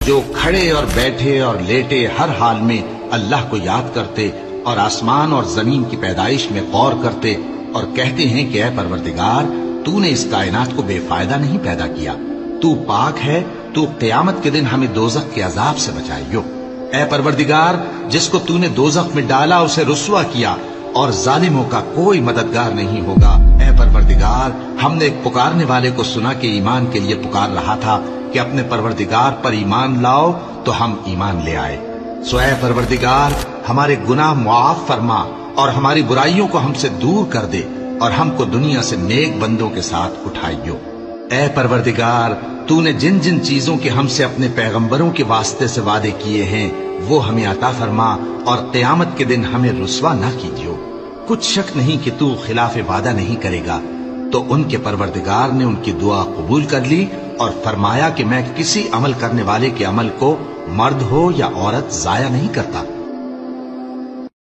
جو کھڑے اور بیٹھے اور لیٹے ہر حال میں اللہ کو یاد کرتے اور آسمان اور زمین کی پیدائش میں غور کرتے اور کہتے ہیں کہ اے پروردگار تو نے اس کائنات کو بے فائدہ نہیں پیدا کیا، تو پاک ہے، تو قیامت کے دن ہمیں دوزخ کے عذاب سے بچائیو۔ اے پروردگار جس کو تو نے دوزخ میں ڈالا اسے رسوا کیا اور ظالموں کا کوئی مددگار نہیں ہوگا۔ اے پروردگار ہم نے ایک پکارنے والے کو سنا کہ ایمان کے لیے پکار رہا تھا کہ اپنے پروردگار پر ایمان لاؤ، تو ہم ایمان لے آئے۔ سو اے پروردگار ہمارے گناہ معاف فرما اور ہماری برائیوں کو ہم سے دور کر دے اور ہم کو دنیا سے نیک بندوں کے ساتھ اٹھائیو۔ اے پروردگار تو نے جن جن چیزوں کے ہم سے اپنے پیغمبروں کے واسطے سے وعدے کیے ہیں وہ ہمیں عطا فرما اور قیامت کے دن ہمیں رسوا نہ کیجیو۔ کچھ شک نہیں کہ تو خلاف وعدہ نہیں کرے گا۔ تو ان کے پروردگار نے ان کی دعا قبول کر لی اور فرمایا کہ میں کسی عمل کرنے والے کے عمل کو مرد ہو یا عورت ضائع نہیں کرتا۔